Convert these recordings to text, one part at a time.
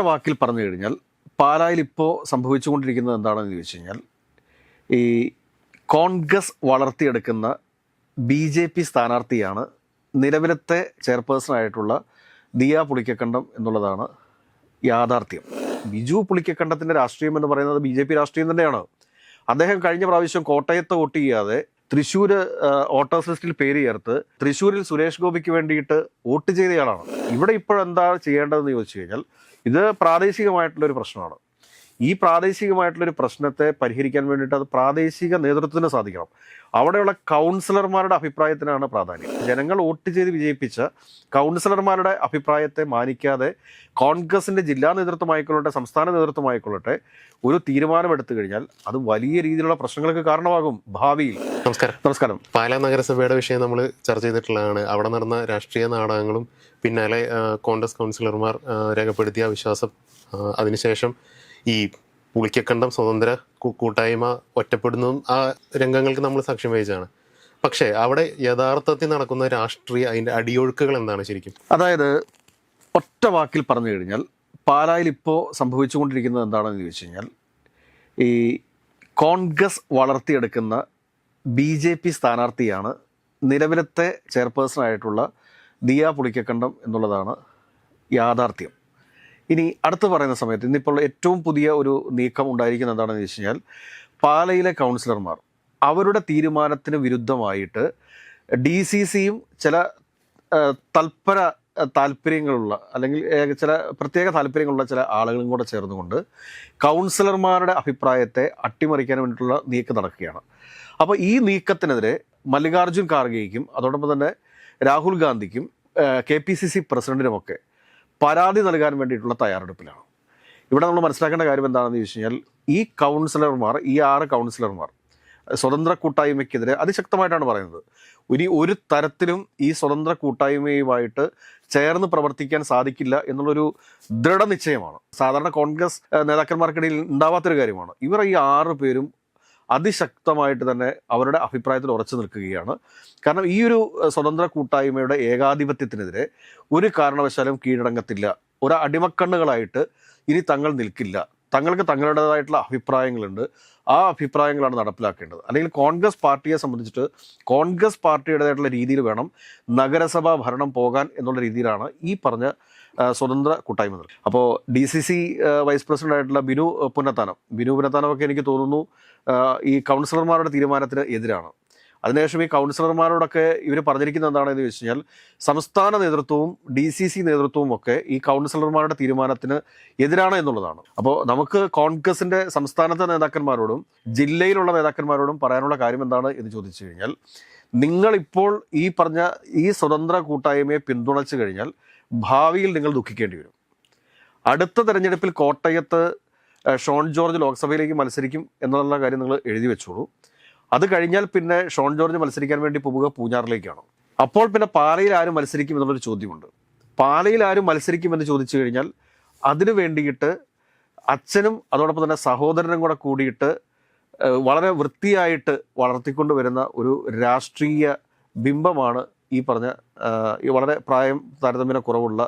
വാക്കിൽ പറഞ്ഞു കഴിഞ്ഞാൽ പാലായിൽ ഇപ്പോൾ സംഭവിച്ചുകൊണ്ടിരിക്കുന്നത് എന്താണെന്ന് ചോദിച്ചു കഴിഞ്ഞാൽ ഈ കോൺഗ്രസ് വളർത്തിയെടുക്കുന്ന BJP സ്ഥാനാർത്ഥിയാണ് നിലവിലത്തെ ചെയർപേഴ്സണായിട്ടുള്ള ദിയ പുളിക്കക്കണ്ടം എന്നുള്ളതാണ് യാഥാർത്ഥ്യം. ബിജു പുളിക്കക്കണ്ടത്തിൻ്റെ രാഷ്ട്രീയം എന്ന് പറയുന്നത് BJP രാഷ്ട്രീയം തന്നെയാണ്. അദ്ദേഹം കഴിഞ്ഞ പ്രാവശ്യം കോട്ടയത്ത് വോട്ട് ചെയ്യാതെ തൃശ്ശൂർ വോട്ടേഴ്സ് ലിസ്റ്റിൽ പേര് ചേർത്ത് തൃശ്ശൂരിൽ സുരേഷ് ഗോപിക്ക് വേണ്ടിയിട്ട് വോട്ട് ചെയ്തയാളാണ്. ഇവിടെ ഇപ്പോഴെന്താ ചെയ്യേണ്ടതെന്ന് ചോദിച്ചു കഴിഞ്ഞാൽ ഇത് പ്രാദേശികമായിട്ടുള്ളൊരു പ്രശ്നമാണ്. ഈ പ്രാദേശികമായിട്ടുള്ളൊരു പ്രശ്നത്തെ പരിഹരിക്കാൻ വേണ്ടിയിട്ട് അത് പ്രാദേശിക നേതൃത്വത്തിന് സാധിക്കണം. അവിടെയുള്ള കൗൺസിലർമാരുടെ അഭിപ്രായത്തിനാണ് പ്രാധാന്യം. ജനങ്ങൾ വോട്ട് ചെയ്ത് വിജയിപ്പിച്ച കൗൺസിലർമാരുടെ അഭിപ്രായത്തെ മാനിക്കാതെ കോൺഗ്രസിൻ്റെ ജില്ലാ നേതൃത്വമായിക്കൊള്ളട്ടെ സംസ്ഥാന നേതൃത്വമായിക്കൊള്ളട്ടെ ഒരു തീരുമാനമെടുത്തു കഴിഞ്ഞാൽ അത് വലിയ രീതിയിലുള്ള പ്രശ്നങ്ങൾക്ക് കാരണമാകും ഭാവിയിൽ. നമസ്കാരം. പാലാ നഗരസഭയുടെ വിഷയം നമ്മൾ ചർച്ച ചെയ്തിട്ടുള്ളതാണ്. അവിടെ നടന്ന രാഷ്ട്രീയ നാടകങ്ങളും പിന്നാലെ കോൺഗ്രസ് കൗൺസിലർമാർ രേഖപ്പെടുത്തിയ വിശ്വാസം, അതിനുശേഷം ഈ പുളിക്കക്കണ്ടം സ്വതന്ത്ര കൂട്ടായ്മ ഒറ്റപ്പെടുന്നതും ആ രംഗങ്ങൾക്ക് നമ്മൾ സാക്ഷ്യം വഹിച്ചാണ്. പക്ഷേ അവിടെ യഥാർത്ഥത്തിൽ നടക്കുന്ന രാഷ്ട്രീയ അതിൻ്റെ അടിയൊഴുക്കുകൾ എന്താണ് ശരിക്കും? അതായത് ഒറ്റ വാക്കിൽ പറഞ്ഞു കഴിഞ്ഞാൽ പാലായിൽ ഇപ്പോൾ സംഭവിച്ചുകൊണ്ടിരിക്കുന്നത് എന്താണെന്ന് ചോദിച്ചു കഴിഞ്ഞാൽ ഈ കോൺഗ്രസ് വളർത്തിയെടുക്കുന്ന BJP സ്ഥാനാർത്ഥിയാണ് നിലവിലത്തെ ചെയർപേഴ്സണായിട്ടുള്ള ദിയ പുളിക്കക്കണ്ടം എന്നുള്ളതാണ് യാഥാർത്ഥ്യം. ഇനി അടുത്ത് പറയുന്ന സമയത്ത് ഇന്നിപ്പോൾ ഏറ്റവും പുതിയ ഒരു നീക്കം ഉണ്ടായിരിക്കുന്നത് എന്താണെന്ന് വെച്ച് കഴിഞ്ഞാൽ പാലയിലെ കൗൺസിലർമാർ അവരുടെ തീരുമാനത്തിന് വിരുദ്ധമായിട്ട് DCCയും ചില താല്പര്യങ്ങളുള്ള അല്ലെങ്കിൽ ചില പ്രത്യേക താല്പര്യങ്ങളുള്ള ചില ആളുകളും കൂടെ ചേർന്നുകൊണ്ട് കൗൺസിലർമാരുടെ അഭിപ്രായത്തെ അട്ടിമറിക്കാൻ വേണ്ടിയിട്ടുള്ള നീക്കം നടക്കുകയാണ്. അപ്പോൾ ഈ നീക്കത്തിനെതിരെ മല്ലികാർജ്ജുൻ ഖാർഗെയ്ക്കും അതോടൊപ്പം തന്നെ രാഹുൽ ഗാന്ധിക്കും KPCC പ്രസിഡന്റിനുമൊക്കെ പരാതി നൽകാൻ വേണ്ടിയിട്ടുള്ള തയ്യാറെടുപ്പിലാണ്. ഇവിടെ നമ്മൾ മനസ്സിലാക്കേണ്ട കാര്യം എന്താണെന്ന് ചോദിച്ചു കഴിഞ്ഞാൽ ഈ കൗൺസിലർമാർ, ഈ 6 കൗൺസിലർമാർ സ്വതന്ത്ര കൂട്ടായ്മയ്ക്കെതിരെ അതിശക്തമായിട്ടാണ് പറയുന്നത്. ഇനി ഒരു തരത്തിലും ഈ സ്വതന്ത്ര കൂട്ടായ്മയുമായിട്ട് ചേർന്ന് പ്രവർത്തിക്കാൻ സാധിക്കില്ല എന്നുള്ളൊരു ദൃഢനിശ്ചയമാണ്. സാധാരണ കോൺഗ്രസ് നേതാക്കന്മാർക്കിടയിൽ ഉണ്ടാവാത്തൊരു കാര്യമാണ്. ഇവർ ഈ 6 പേരും അതിശക്തമായിട്ട് തന്നെ അവരുടെ അഭിപ്രായത്തിൽ ഉറച്ചു നിൽക്കുകയാണ്. കാരണം ഈ ഒരു സ്വതന്ത്ര കൂട്ടായ്മയുടെ ഏകാധിപത്യത്തിനെതിരെ ഒരു കാരണവശാലും കീഴടങ്ങത്തില്ല. ഒരു അടിമക്കണ്ണുകളായിട്ട് ഇനി തങ്ങൾ നിൽക്കില്ല. തങ്ങൾക്ക് തങ്ങളുടേതായിട്ടുള്ള അഭിപ്രായങ്ങളുണ്ട്. ആ അഭിപ്രായങ്ങളാണ് നടപ്പിലാക്കേണ്ടത്. അല്ലെങ്കിൽ കോൺഗ്രസ് പാർട്ടിയെ സംബന്ധിച്ചിട്ട് കോൺഗ്രസ് പാർട്ടിയുടേതായിട്ടുള്ള രീതിയിൽ വേണം നഗരസഭാ ഭരണം പോകാൻ എന്നുള്ള രീതിയിലാണ് ഈ പറഞ്ഞ സ്വതന്ത്ര കൂട്ടായ്മ. അപ്പോൾ DCC വൈസ് പ്രസിഡൻ്റായിട്ടുള്ള ബിനു പുന്നത്താനമൊക്കെ എനിക്ക് തോന്നുന്നു ഈ കൗൺസിലർമാരുടെ തീരുമാനത്തിന് എതിരാണ്. അതിനുശേഷം ഈ കൗൺസിലർമാരോടൊക്കെ ഇവർ പറഞ്ഞിരിക്കുന്നത് എന്താണെന്ന് ചോദിച്ചു കഴിഞ്ഞാൽ സംസ്ഥാന നേതൃത്വവും DCC നേതൃത്വവും ഒക്കെ ഈ കൗൺസിലർമാരുടെ തീരുമാനത്തിന് എതിരാണ് എന്നുള്ളതാണ്. അപ്പോൾ നമുക്ക് കോൺഗ്രസിൻ്റെ സംസ്ഥാനത്തെ നേതാക്കന്മാരോടും ജില്ലയിലുള്ള നേതാക്കന്മാരോടും പറയാനുള്ള കാര്യം എന്താണ് എന്ന് ചോദിച്ചു കഴിഞ്ഞാൽ നിങ്ങളിപ്പോൾ ഈ പറഞ്ഞ ഈ സ്വതന്ത്ര കൂട്ടായ്മയെ പിന്തുണച്ചു കഴിഞ്ഞാൽ ഭാവിയിൽ നിങ്ങൾ ദുഃഖിക്കേണ്ടി വരും. അടുത്ത തെരഞ്ഞെടുപ്പിൽ കോട്ടയത്ത് ഷോൺ ജോർജ് ലോക്സഭയിലേക്ക് മത്സരിക്കും എന്നുള്ള കാര്യം നിങ്ങൾ എഴുതി വെച്ചോളൂ. അത് കഴിഞ്ഞാൽ പിന്നെ ഷോൺ ജോർജ് മത്സരിക്കാൻ വേണ്ടി പോവുക പൂഞ്ഞാറിലേക്കാണ്. അപ്പോൾ പിന്നെ പാലയിൽ ആരും മത്സരിക്കും എന്നുള്ളൊരു ചോദ്യമുണ്ട്. പാലയിൽ ആരും മത്സരിക്കുമെന്ന് ചോദിച്ചു കഴിഞ്ഞാൽ അതിനു വേണ്ടിയിട്ട് അച്ഛനും അതോടൊപ്പം തന്നെ സഹോദരനും കൂടെ കൂടിയിട്ട് വളരെ വൃത്തിയായിട്ട് വളർത്തിക്കൊണ്ട് വരുന്ന ഒരു രാഷ്ട്രീയ ബിംബമാണ് ഈ പറഞ്ഞ ഈ വളരെ പ്രായം താരതമ്യേന കുറവുള്ള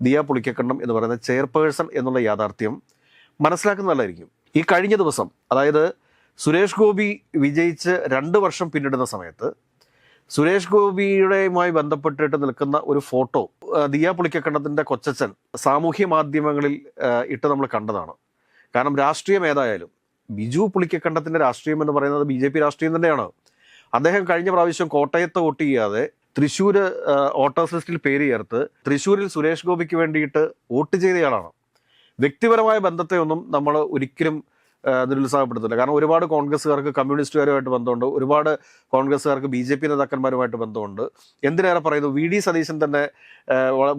ദിയ പുളിക്കക്കണ്ടം എന്ന് പറയുന്ന ചെയർപേഴ്സൺ എന്നുള്ള യാഥാർത്ഥ്യം മനസ്സിലാക്കുന്നത് നല്ലതായിരിക്കും. ഈ കഴിഞ്ഞ ദിവസം, അതായത് സുരേഷ് ഗോപി വിജയിച്ച് 2 വർഷം പിന്നിടുന്ന സമയത്ത് സുരേഷ് ഗോപിയുടെയുമായി ബന്ധപ്പെട്ടിട്ട് നിൽക്കുന്ന ഒരു ഫോട്ടോ ദിയ പുളിക്കക്കണ്ടത്തിൻ്റെ കൊച്ചച്ഛൻ സാമൂഹ്യ മാധ്യമങ്ങളിൽ ഇട്ട് നമ്മൾ കണ്ടതാണ്. കാരണം രാഷ്ട്രീയം ഏതായാലും ബിജു പുളിക്കക്കണ്ടത്തിൻ്റെ രാഷ്ട്രീയം എന്ന് പറയുന്നത് BJP രാഷ്ട്രീയം തന്നെയാണ്. അദ്ദേഹം കഴിഞ്ഞ പ്രാവശ്യം കോട്ടയത്ത് വോട്ട് ചെയ്യാതെ തൃശ്ശൂർ വോട്ടേഴ്സ് ലിസ്റ്റിൽ പേര് ചേർത്ത് തൃശ്ശൂരിൽ സുരേഷ് ഗോപിക്ക് വേണ്ടിയിട്ട് വോട്ട് ചെയ്തയാളാണ്. വ്യക്തിപരമായ ബന്ധത്തെ ഒന്നും നമ്മൾ ഒരിക്കലും നിരുത്സാഹപ്പെടുത്തില്ല. കാരണം ഒരുപാട് കോൺഗ്രസ്സുകാർക്ക് കമ്മ്യൂണിസ്റ്റുകാരുമായിട്ട് ബന്ധമുണ്ട്, ഒരുപാട് കോൺഗ്രസ്സുകാർക്ക് BJP നേതാക്കന്മാരുമായിട്ട് ബന്ധമുണ്ട്. എന്തിനേറെ പറയുന്നു, VD സതീശൻ തന്നെ,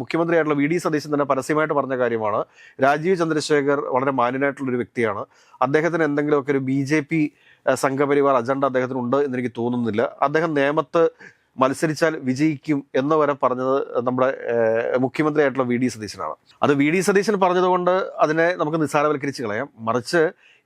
മുഖ്യമന്ത്രിയായിട്ടുള്ള VD സതീശൻ തന്നെ പരസ്യമായിട്ട് പറഞ്ഞ കാര്യമാണ്. രാജീവ് ചന്ദ്രശേഖർ വളരെ മാന്യനായിട്ടുള്ളൊരു വ്യക്തിയാണ്. അദ്ദേഹത്തിന് എന്തെങ്കിലുമൊക്കെ ഒരു BJP സംഘപരിവാർ അജണ്ട അദ്ദേഹത്തിനുണ്ട് എന്നെനിക്ക് തോന്നുന്നില്ല. അദ്ദേഹം നേമത്ത് മത്സരിച്ചാൽ വിജയിക്കും എന്ന് വരെ പറഞ്ഞത് നമ്മുടെ മുഖ്യമന്ത്രിയായിട്ടുള്ള VD സതീശനാണ്. അത് VD സതീശൻ പറഞ്ഞതുകൊണ്ട് അതിനെ നമുക്ക് നിസ്സാരവൽക്കരിച്ച് കളയാം. മറിച്ച്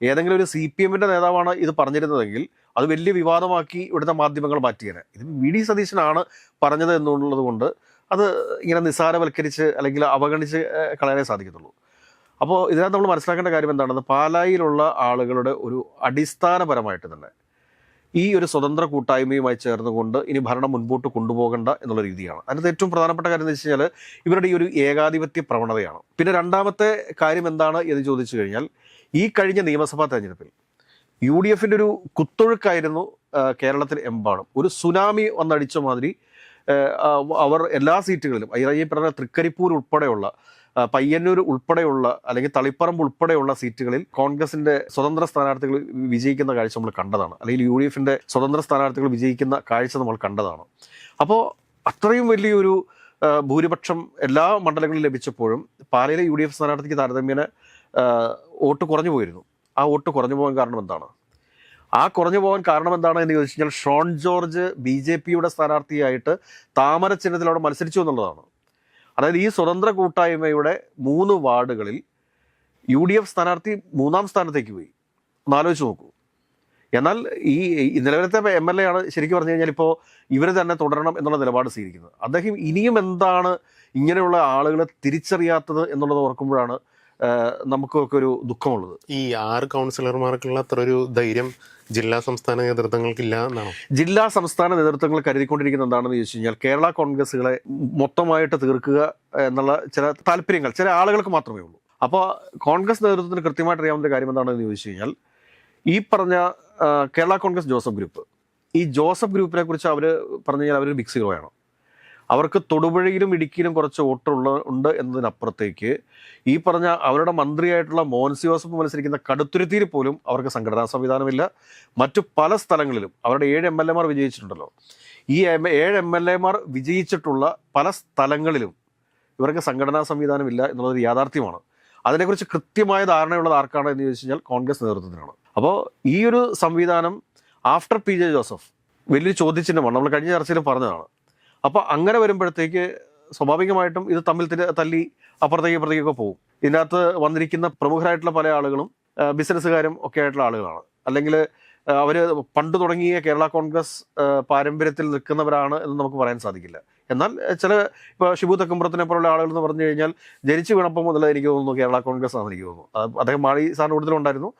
ഏതെങ്കിലും ഒരു CPMന്റെ നേതാവാണ് ഇത് പറഞ്ഞിരുന്നതെങ്കിൽ അത് വലിയ വിവാദമാക്കി ഇവിടുത്തെ മാധ്യമങ്ങൾ മാറ്റിയേനെ. ഇത് VD സതീശനാണ് പറഞ്ഞത് എന്നുള്ളത് കൊണ്ട് അത് ഇങ്ങനെ നിസ്സാരവൽക്കരിച്ച് അല്ലെങ്കിൽ അവഗണിച്ച് കളയാനേ സാധിക്കത്തുള്ളൂ. അപ്പോൾ ഇതിനകത്ത് നമ്മൾ മനസ്സിലാക്കേണ്ട കാര്യം എന്താണെന്ന്, പാലായിലുള്ള ആളുകളുടെ ഒരു അടിസ്ഥാനപരമായിട്ട് തന്നെ ഈ ഒരു സ്വതന്ത്ര കൂട്ടായ്മയുമായി ചേർന്നുകൊണ്ട് ഇനി ഭരണം മുൻപോട്ട് കൊണ്ടുപോകേണ്ട എന്നുള്ള രീതിയാണ്. അതിനകത്ത് ഏറ്റവും പ്രധാനപ്പെട്ട കാര്യം എന്ന് വെച്ച് കഴിഞ്ഞാൽ ഇവരുടെ ഈ ഒരു ഏകാധിപത്യ പ്രവണതയാണ്. പിന്നെ രണ്ടാമത്തെ കാര്യം എന്താണ് എന്ന് ചോദിച്ചു കഴിഞ്ഞാൽ, ഈ കഴിഞ്ഞ നിയമസഭാ തെരഞ്ഞെടുപ്പിൽ UDFന്റെ ഒരു കുത്തൊഴുക്കായിരുന്നു കേരളത്തിൽ എമ്പാടും. ഒരു സുനാമി വന്നടിച്ച മാതിരി അവർ എല്ലാ സീറ്റുകളിലും ഈ പറഞ്ഞ തൃക്കരിപ്പൂർ ഉൾപ്പെടെയുള്ള, പയ്യന്നൂർ ഉൾപ്പെടെയുള്ള, അല്ലെങ്കിൽ തളിപ്പറമ്പ് ഉൾപ്പെടെയുള്ള സീറ്റുകളിൽ കോൺഗ്രസിന്റെ സ്വതന്ത്ര സ്ഥാനാർത്ഥികൾ വിജയിക്കുന്ന കാഴ്ച നമ്മൾ കണ്ടതാണ്, അല്ലെങ്കിൽ UDFന്റെ സ്വതന്ത്ര സ്ഥാനാർത്ഥികൾ വിജയിക്കുന്ന കാഴ്ച നമ്മൾ കണ്ടതാണ്. അപ്പോൾ അത്രയും വലിയൊരു ഭൂരിപക്ഷം എല്ലാ മണ്ഡലങ്ങളിലും ലഭിച്ചപ്പോഴും പാലയിലെ UDF സ്ഥാനാർത്ഥിക്ക് താരതമ്യേന വോട്ട് കുറഞ്ഞു പോയിരുന്നു. ആ വോട്ട് കുറഞ്ഞു പോകാൻ കാരണം എന്താണ്? ആ കുറഞ്ഞു പോകാൻ കാരണം എന്താണ് എന്ന് ചോദിച്ചു കഴിഞ്ഞാൽ, ഷോൺ ജോർജ് BJPയുടെ സ്ഥാനാർത്ഥിയായിട്ട് താമര ചിഹ്നത്തിൽ അവിടെ മത്സരിച്ചു എന്നുള്ളതാണ്. അതായത് ഈ സ്വതന്ത്ര കൂട്ടായ്മയുടെ 3 വാർഡുകളിൽ UDF സ്ഥാനാർത്ഥി 3ാം സ്ഥാനത്തേക്ക് പോയി. ഒന്നാലോചിച്ച് നോക്കൂ. എന്നാൽ ഈ നിലവിലത്തെ MLA ആണ് ശരിക്കും പറഞ്ഞു കഴിഞ്ഞാൽ ഇപ്പോൾ ഇവർ തന്നെ തുടരണം എന്നുള്ള നിലപാട് സ്വീകരിക്കുന്നത്. അദ്ദേഹം ഇനിയും എന്താണ് ഇങ്ങനെയുള്ള ആളുകളെ തിരിച്ചറിയാത്തത് എന്നുള്ളത് ഓർക്കുമ്പോഴാണ് നമുക്കൊക്കെ ഒരു ദുഃഖമുള്ളത്. ഈ 6 കൗൺസിലർമാർക്കുള്ള അത്ര ഒരു ധൈര്യം ജില്ലാ സംസ്ഥാന നേതൃത്വങ്ങൾക്കില്ല എന്നാണ്. ജില്ലാ സംസ്ഥാന നേതൃത്വങ്ങൾ കരുതിക്കൊണ്ടിരിക്കുന്നത് എന്താണെന്ന് ചോദിച്ചു കഴിഞ്ഞാൽ, കേരള കോൺഗ്രസുകളെ മൊത്തമായിട്ട് തീർക്കുക എന്നുള്ള ചില താല്പര്യങ്ങൾ ചില ആളുകൾക്ക് മാത്രമേ ഉള്ളൂ. അപ്പോൾ കോൺഗ്രസ് നേതൃത്വത്തിന് കൃത്യമായിട്ട് അറിയാവുന്ന കാര്യം എന്താണെന്ന് ചോദിച്ചു കഴിഞ്ഞാൽ, ഈ പറഞ്ഞ കേരള കോൺഗ്രസ് ജോസഫ് ഗ്രൂപ്പ്, ഈ ജോസഫ് ഗ്രൂപ്പിനെ കുറിച്ച് അവർ പറഞ്ഞു കഴിഞ്ഞാൽ അവരൊരു ബിഗ് സീറോയാണ്. അവർക്ക് തൊടുപുഴയിലും ഇടുക്കിയിലും കുറച്ച് ഉണ്ട് എന്നതിനപ്പുറത്തേക്ക് ഈ പറഞ്ഞ അവരുടെ മന്ത്രിയായിട്ടുള്ള മോൻസി ജോസഫ് മത്സരിക്കുന്ന കടുത്തുരുത്തിയിൽ പോലും അവർക്ക് സംഘടനാ സംവിധാനമില്ല. മറ്റു പല സ്ഥലങ്ങളിലും അവരുടെ 7 MLA വിജയിച്ചിട്ടുണ്ടല്ലോ. ഈ 7 MLA വിജയിച്ചിട്ടുള്ള പല സ്ഥലങ്ങളിലും ഇവർക്ക് സംഘടനാ സംവിധാനമില്ല എന്നുള്ളതൊരു യാഥാർത്ഥ്യമാണ്. അതിനെക്കുറിച്ച് കൃത്യമായ ധാരണയുള്ളത് ആർക്കാണ് എന്ന് ചോദിച്ചു കഴിഞ്ഞാൽ കോൺഗ്രസ് നേതൃത്വത്തിനാണ്. അപ്പോൾ ഈ ഒരു സംവിധാനം ആഫ്റ്റർ PJ ജോസഫ് വലിയൊരു ചോദ്യചിഹ്നമാണ്. നമ്മൾ കഴിഞ്ഞ ചർച്ചയിലും പറഞ്ഞതാണ്. അപ്പോൾ അങ്ങനെ വരുമ്പോഴത്തേക്ക് സ്വാഭാവികമായിട്ടും ഇത് തമ്മിൽ തല്ലി അപ്പുറത്തേക്കൊക്കെ പോകും. ഇതിനകത്ത് വന്നിരിക്കുന്ന പ്രമുഖരായിട്ടുള്ള പല ആളുകളും ബിസിനസ്സുകാരും ഒക്കെ ആയിട്ടുള്ള ആളുകളാണ്, അല്ലെങ്കിൽ അവർ പണ്ട് തുടങ്ങിയ കേരള കോൺഗ്രസ് പാരമ്പര്യത്തിൽ നിൽക്കുന്നവരാണ് എന്ന് നമുക്ക് പറയാൻ സാധിക്കില്ല. എന്നാൽ ചില ഇപ്പോൾ ഷിബു തെക്കുംപുറത്തിനെ പോലുള്ള ആളുകൾ എന്ന് പറഞ്ഞു കഴിഞ്ഞാൽ ജനിച്ചു വീണപ്പം മുതൽ എനിക്ക് തോന്നുന്നു കേരള കോൺഗ്രസ് ആണെന്ന് എനിക്ക് തോന്നുന്നു. അദ്ദേഹം മാണി സാറിൻ്റെ കൂടുതലുണ്ടായിരുന്നു,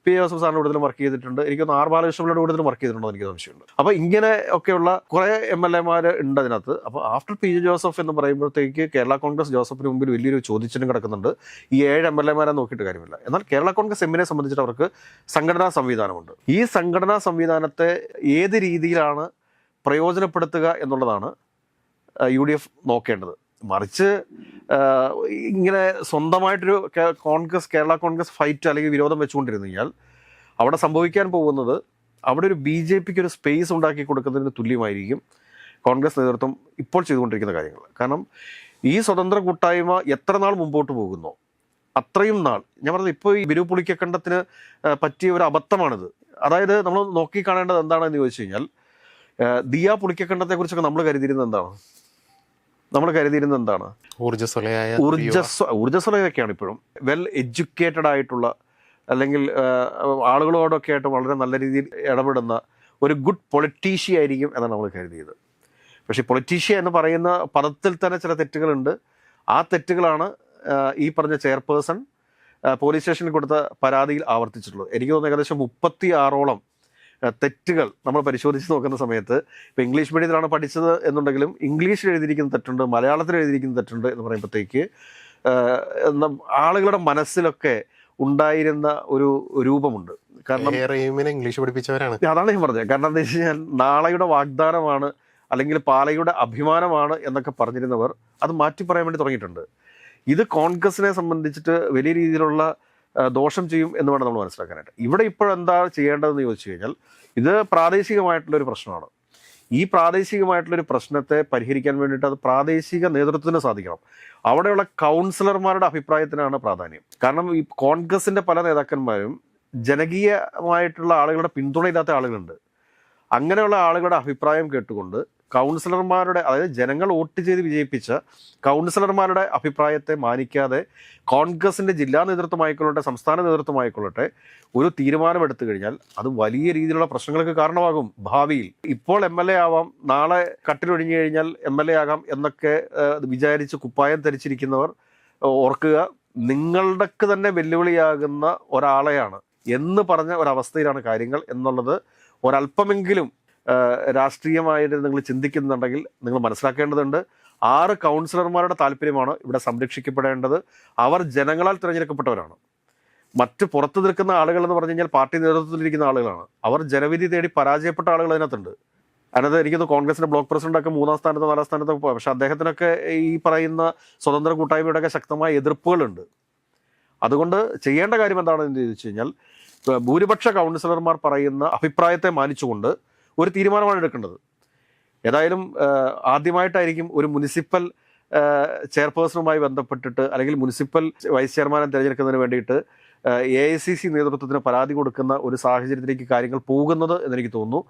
PJ ജോസഫ് സാറിൻ്റെ കൂടുതലും വർക്ക് ചെയ്തിട്ടുണ്ട്, എനിക്കൊന്ന് R ബാലകൃഷ്ണപിള്ളയുടെ കൂടുതലും വർക്ക് ചെയ്തിട്ടുണ്ടോ എനിക്ക് സംശയമുണ്ട്. അപ്പോൾ ഇങ്ങനെ ഒക്കെയുള്ള കുറേ MLA ഉണ്ട് അതിനകത്ത്. അപ്പോൾ ആഫ്റ്റർ PJ ജോസഫ് എന്ന് പറയുമ്പോഴത്തേക്ക് കേരള കോൺഗ്രസ് ജോസഫിന് മുമ്പിൽ വലിയൊരു ചോദ്യചിഹ്നം കിടക്കുന്നുണ്ട്. ഈ 7 MLA നോക്കിയിട്ട് കാര്യമില്ല. എന്നാൽ കേരള കോൺഗ്രസ് എമ്മിനെ സംബന്ധിച്ചിട്ട് അവർക്ക് സംഘടനാ സംവിധാനമുണ്ട്. ഈ സംഘടനാ സംവിധാനത്തെ ഏത് രീതിയിലാണ് പ്രയോജനപ്പെടുത്തുക എന്നുള്ളതാണ് UDF നോക്കേണ്ടത്. മറിച്ച് ഇങ്ങനെ സ്വന്തമായിട്ടൊരു കേരള കോൺഗ്രസ് ഫൈറ്റ് അല്ലെങ്കിൽ വിരോധം വെച്ചുകൊണ്ടിരുന്നു കഴിഞ്ഞാൽ അവിടെ സംഭവിക്കാൻ പോകുന്നത്, അവിടെ ഒരു BJPക്ക് ഒരു സ്പേസ് ഉണ്ടാക്കി കൊടുക്കുന്നതിന് തുല്യമായിരിക്കും കോൺഗ്രസ് നേതൃത്വം ഇപ്പോൾ ചെയ്തുകൊണ്ടിരിക്കുന്ന കാര്യങ്ങൾ. കാരണം ഈ സ്വതന്ത്ര കൂട്ടായ്മ എത്ര നാൾ മുമ്പോട്ട് പോകുന്നോ അത്രയും നാൾ, ഞാൻ പറഞ്ഞത് ഇപ്പോൾ ഈ ബിനു പുളിക്കക്കണ്ടത്തിന് പറ്റിയ ഒരു അബദ്ധമാണിത്. അതായത് നമ്മൾ നോക്കിക്കാണേണ്ടത് എന്താണെന്ന് ചോദിച്ചു കഴിഞ്ഞാൽ, ദിയ പുളിക്കക്കണ്ടത്തെക്കുറിച്ചൊക്കെ നമ്മൾ കരുതിയിരുന്നത് എന്താണ്? ഊർജ്ജസ്വലയൊക്കെയാണ് ഇപ്പോഴും. വെൽ എഡ്യൂക്കേറ്റഡ് ആയിട്ടുള്ള, അല്ലെങ്കിൽ ആളുകളോടൊക്കെ ആയിട്ട് വളരെ നല്ല രീതിയിൽ ഇടപെടുന്ന ഒരു ഗുഡ് പൊളിറ്റീഷ്യ ആയിരിക്കും എന്നാണ് നമ്മൾ കരുതിയത്. പക്ഷേ പൊളിറ്റീഷ്യ എന്ന് പറയുന്ന പദത്തിൽ തന്നെ ചില തെറ്റുകളുണ്ട്. ആ തെറ്റുകളാണ് ഈ പറഞ്ഞ ചെയർപേഴ്സൺ പോലീസ് സ്റ്റേഷനിൽ കൊടുത്ത പരാതിയിൽ ആവർത്തിച്ചിട്ടുള്ളത്. എനിക്ക് തോന്നുന്നു ഏകദേശം 36ഓളം തെറ്റുകൾ നമ്മൾ പരിശോധിച്ച് നോക്കുന്ന സമയത്ത്, ഇപ്പോൾ ഇംഗ്ലീഷ് മീഡിയത്തിലാണ് പഠിച്ചത് എന്നുണ്ടെങ്കിലും ഇംഗ്ലീഷിൽ എഴുതിയിരിക്കുന്ന തെറ്റുണ്ട്, മലയാളത്തിൽ എഴുതിയിരിക്കുന്ന തെറ്റുണ്ട് എന്ന് പറയുമ്പോഴത്തേക്ക് ആളുകളുടെ മനസ്സിലൊക്കെ ഉണ്ടായിരുന്ന ഒരു രൂപമുണ്ട്. കാരണം ഇംഗ്ലീഷ് പഠിപ്പിച്ചവരാണ്. അതാണ് ഞാൻ പറഞ്ഞത്. കാരണം എന്താ വെച്ച് കഴിഞ്ഞാൽ, നാളെയുടെ വാഗ്ദാനമാണ് അല്ലെങ്കിൽ പാലയുടെ അഭിമാനമാണ് എന്നൊക്കെ പറഞ്ഞിരുന്നവർ അത് മാറ്റി പറയാൻ വേണ്ടി തുടങ്ങിയിട്ടുണ്ട്. ഇത് കോൺഗ്രസിനെ സംബന്ധിച്ചിട്ട് വലിയ രീതിയിലുള്ള ദോഷം ചെയ്യും എന്ന് വേണം നമ്മൾ മനസ്സിലാക്കാനായിട്ട്. ഇവിടെ ഇപ്പോഴെന്താ ചെയ്യേണ്ടതെന്ന് ചോദിച്ചു കഴിഞ്ഞാൽ, ഇത് പ്രാദേശികമായിട്ടുള്ളൊരു പ്രശ്നമാണ്. ഈ പ്രാദേശികമായിട്ടുള്ളൊരു പ്രശ്നത്തെ പരിഹരിക്കാൻ വേണ്ടിയിട്ട് അത് പ്രാദേശിക നേതൃത്വത്തിന് സാധിക്കണം. അവിടെയുള്ള കൗൺസിലർമാരുടെ അഭിപ്രായത്തിനാണ് പ്രാധാന്യം. കാരണം ഈ കോൺഗ്രസിൻ്റെ പല നേതാക്കന്മാരും ജനകീയമായിട്ടുള്ള ആളുകളുടെ പിന്തുണയില്ലാത്ത ആളുകളുണ്ട്. അങ്ങനെയുള്ള ആളുകളുടെ അഭിപ്രായം കേട്ടുകൊണ്ട് കൗൺസിലർമാരുടെ, അതായത് ജനങ്ങൾ വോട്ട് ചെയ്ത് വിജയിപ്പിച്ച കൗൺസിലർമാരുടെ അഭിപ്രായത്തെ മാനിക്കാതെ കോൺഗ്രസിൻ്റെ ജില്ലാ നേതൃത്വമായിക്കൊള്ളട്ടെ സംസ്ഥാന നേതൃത്വമായിക്കൊള്ളട്ടെ ഒരു തീരുമാനമെടുത്തു കഴിഞ്ഞാൽ അത് വലിയ രീതിയിലുള്ള പ്രശ്നങ്ങൾക്ക് കാരണമാകും ഭാവിയിൽ. ഇപ്പോൾ MLA ആവാം, നാളെ കട്ടിലൊഴിഞ്ഞു കഴിഞ്ഞാൽ MLA ആകാം എന്നൊക്കെ വിചാരിച്ച് കുപ്പായം ധരിച്ചിരിക്കുന്നവർ ഓർക്കുക, നിങ്ങളുടെക്ക് തന്നെ വെല്ലുവിളിയാകുന്ന ഒരാളെയാണ് എന്ന് പറഞ്ഞ ഒരവസ്ഥയിലാണ് കാര്യങ്ങൾ എന്നുള്ളത് ഒരല്പമെങ്കിലും രാഷ്ട്രീയമായിട്ട് നിങ്ങൾ ചിന്തിക്കുന്നുണ്ടെങ്കിൽ നിങ്ങൾ മനസ്സിലാക്കേണ്ടതുണ്ട്. 6 കൗൺസിലർമാരുടെ താല്പര്യമാണ് ഇവിടെ സംരക്ഷിക്കപ്പെടേണ്ടത്. അവർ ജനങ്ങളാൽ തിരഞ്ഞെടുക്കപ്പെട്ടവരാണ്. മറ്റ് പുറത്തു നിൽക്കുന്ന ആളുകൾ എന്ന് പറഞ്ഞു കഴിഞ്ഞാൽ പാർട്ടി നേതൃത്വത്തിലിരിക്കുന്ന ആളുകളാണ്. അവർ ജനവിധി തേടി പരാജയപ്പെട്ട ആളുകൾ അതിനകത്തുണ്ട്. അതിനകത്ത് എനിക്കൊന്ന് കോൺഗ്രസിന്റെ ബ്ലോക്ക് പ്രസിഡന്റൊക്കെ 3ാം സ്ഥാനത്തോ 4ാം സ്ഥാനത്തോ പോയി. പക്ഷെ അദ്ദേഹത്തിനൊക്കെ ഈ പറയുന്ന സ്വതന്ത്ര കൂട്ടായ്മയുടെയൊക്കെ ശക്തമായ എതിർപ്പുകളുണ്ട്. അതുകൊണ്ട് ചെയ്യേണ്ട കാര്യം എന്താണെന്ന് ചോദിച്ചു കഴിഞ്ഞാൽ ഭൂരിപക്ഷ കൗൺസിലർമാർ പറയുന്ന അഭിപ്രായത്തെ മാനിച്ചുകൊണ്ട് ഒരു തീരുമാനമാണ് എടുക്കേണ്ടത്. ഏതായാലും ആദ്യമായിട്ടായിരിക്കും ഒരു മുനിസിപ്പൽ ചെയർപേഴ്സണുമായി ബന്ധപ്പെട്ടിട്ട് അല്ലെങ്കിൽ മുനിസിപ്പൽ വൈസ് ചെയർമാനെ തിരഞ്ഞെടുക്കുന്നതിന് വേണ്ടിയിട്ട് AICC നേതൃത്വത്തിന് പരാതി കൊടുക്കുന്ന ഒരു സാഹചര്യത്തിലേക്ക് കാര്യങ്ങൾ പോകുന്നത് എന്നെനിക്ക് തോന്നുന്നു.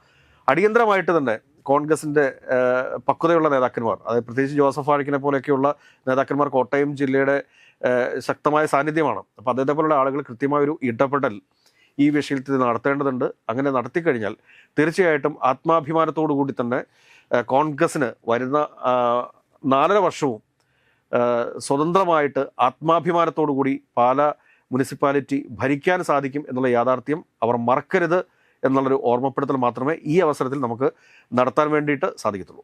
അടിയന്തരമായിട്ട് തന്നെ കോൺഗ്രസിൻ്റെ പക്വതയുള്ള നേതാക്കന്മാർ, അതായത് പ്രത്യേകിച്ച് ജോസഫ് ആഴിക്കിനെ പോലെയൊക്കെയുള്ള നേതാക്കന്മാർ കോട്ടയം ജില്ലയുടെ ശക്തമായ സാന്നിധ്യമാണ്. അപ്പോൾ അദ്ദേഹത്തെ പോലുള്ള ആളുകൾ കൃത്യമായൊരു ഇടപെടൽ ഈ വിഷയത്തിൽ നടത്തേണ്ടതുണ്ട്. അങ്ങനെ നടത്തിക്കഴിഞ്ഞാൽ തീർച്ചയായിട്ടും ആത്മാഭിമാനത്തോടു കൂടി തന്നെ കോൺഗ്രസ്സിന് വരുന്ന 4.5 വർഷവും സ്വതന്ത്രമായിട്ട് ആത്മാഭിമാനത്തോടു കൂടി പാലാ മുനിസിപ്പാലിറ്റി ഭരിക്കാൻ സാധിക്കും എന്നുള്ള യാഥാർത്ഥ്യം അവർ മറക്കരുത് എന്നുള്ളൊരു ഓർമ്മപ്പെടുത്തൽ മാത്രമേ ഈ അവസരത്തിൽ നമുക്ക് നടത്താൻ വേണ്ടിയിട്ട് സാധിക്കത്തുള്ളൂ.